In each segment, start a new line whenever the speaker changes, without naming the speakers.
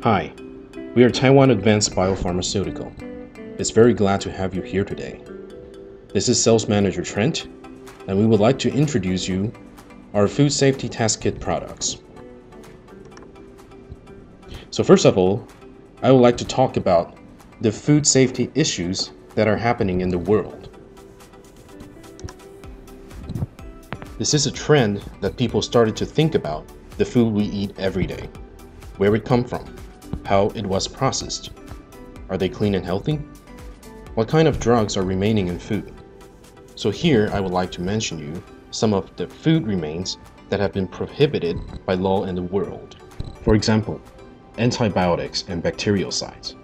Hi, we are Taiwan Advanced Biopharmaceutical. It's very glad to have you here today. This is Sales Manager Trent, and we would like to introduce you our food safety test kit products. So first of all, I would like to talk about the food safety issues that are happening in the world. This is a trend that people started to think about the food we eat every day, where it come from, how it was processed. Are they clean and healthy? What kind of drugs are remaining in food? So here I would like to mention you some of the food remains that have been prohibited by law in the world. For example, antibiotics and bactericides.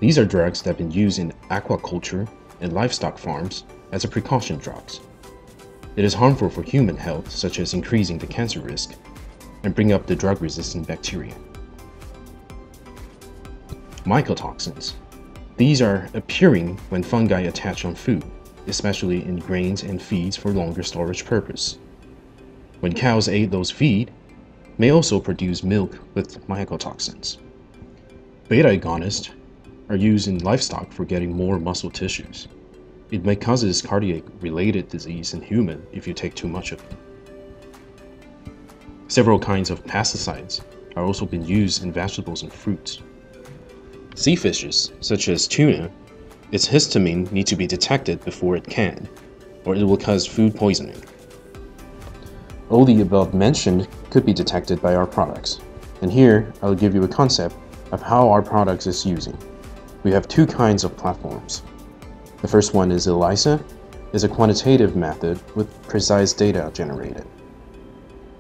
These are drugs that have been used in aquaculture and livestock farms as a precaution drugs. It is harmful for human health, such as increasing the cancer risk and bring up the drug-resistant bacteria. Mycotoxins. These are appearing when fungi attach on food, especially in grains and feeds for longer storage purpose. When cows ate those feed, may also produce milk with mycotoxins. Beta-agonists are used in livestock for getting more muscle tissues. It may cause cardiac-related disease in human if you take too much of it. Several kinds of pesticides are also been used in vegetables and fruits. Sea fishes, such as tuna, its histamine needs to be detected before it can, or it will cause food poisoning. All the above mentioned could be detected by our products, and here I'll give you a concept of how our products is using. We have two kinds of platforms. The first one is ELISA, is a quantitative method with precise data generated.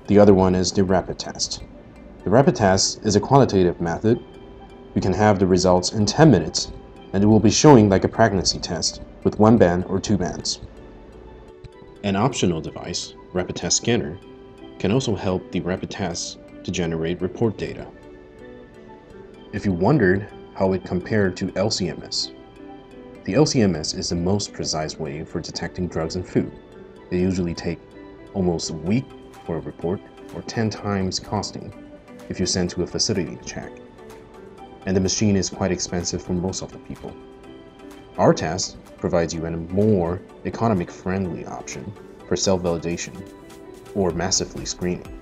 The other one is the rapid test. The rapid test is a qualitative method. You can have the results in 10 minutes, and it will be showing like a pregnancy test with 1 band or 2 bands. An optional device, rapid test scanner, can also help the rapid test to generate report data. If you wondered how it compared to LC-MS, the LC-MS is the most precise way for detecting drugs in food. They usually take almost a week for a report, or 10 times costing if you send to a facility to check. And the machine is quite expensive for most of the people. Our test provides you a more economic-friendly option for self-validation or massively screening.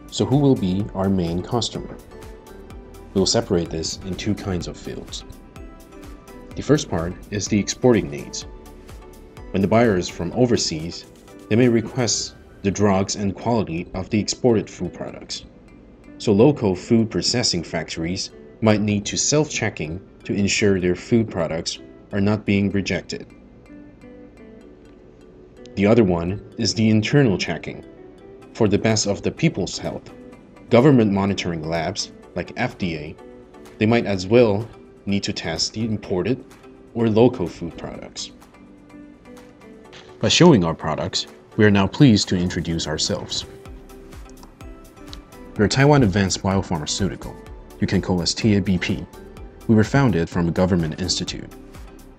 So who will be our main customer? We'll separate this in two kinds of fields. The first part is the exporting needs. When the buyer is from overseas, they may request the drugs and quality of the exported food products. So local food processing factories might need to self-checking to ensure their food products are not being rejected. The other one is the internal checking. For the best of the people's health, government monitoring labs like FDA, they might as well need to test the imported or local food products. By showing our products, we are now pleased to introduce ourselves. We are Taiwan Advanced Biopharmaceutical. You can call us TABP. We were founded from a government institute.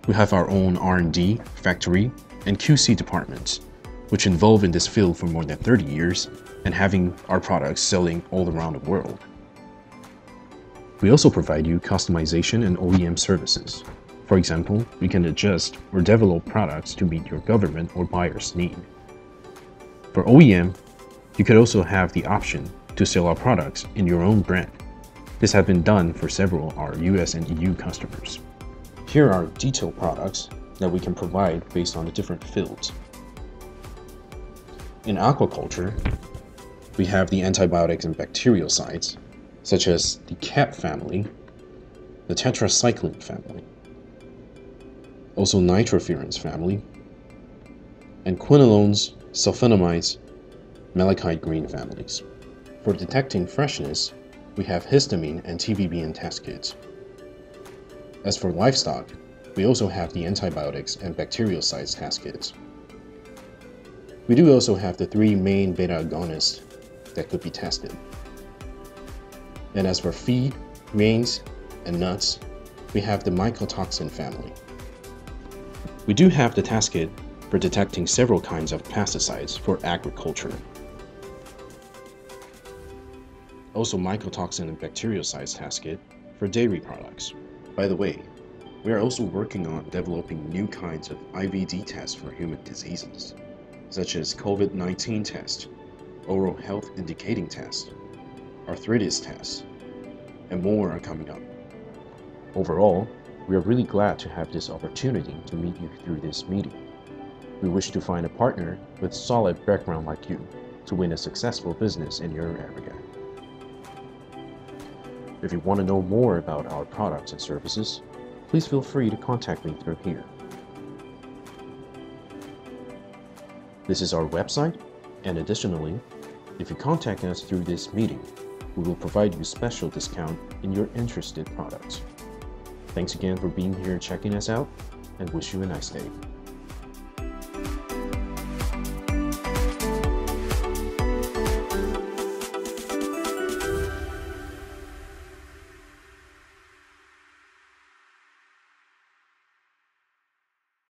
We have our own R&D, factory, and QC departments, which involve in this field for more than 30 years and having our products selling all around the world. We also provide you customization and OEM services. For example, we can adjust or develop products to meet your government or buyer's need. For OEM, you could also have the option to sell our products in your own brand. This has been done for several of our US and EU customers. Here are detailed products that we can provide based on the different fields. In aquaculture, we have the antibiotics and bactericides, such as the CAP family, the tetracycline family, also nitrofuran's family, and quinolones, sulfonamides, malachite green families. For detecting freshness, we have histamine and TVBN test kits. As for livestock, we also have the antibiotics and bactericides test kits. We do also have the 3 main beta-agonists that could be tested. And as for feed, grains, and nuts, we have the mycotoxin family. We do have the test kit for detecting several kinds of pesticides for agriculture. also mycotoxin and bactericide test kit for dairy products. By the way, we are also working on developing new kinds of IVD tests for human diseases, such as COVID-19 test, oral health indicating test, arthritis test, and more are coming up. Overall, we are really glad to have this opportunity to meet you through this meeting. We wish to find a partner with solid background like you to win a successful business in your area. If you want to know more about our products and services, please feel free to contact me through here. This is our website, and additionally, if you contact us through this meeting, we will provide you special discount in your interested products. Thanks again for being here and checking us out, and wish you a nice day.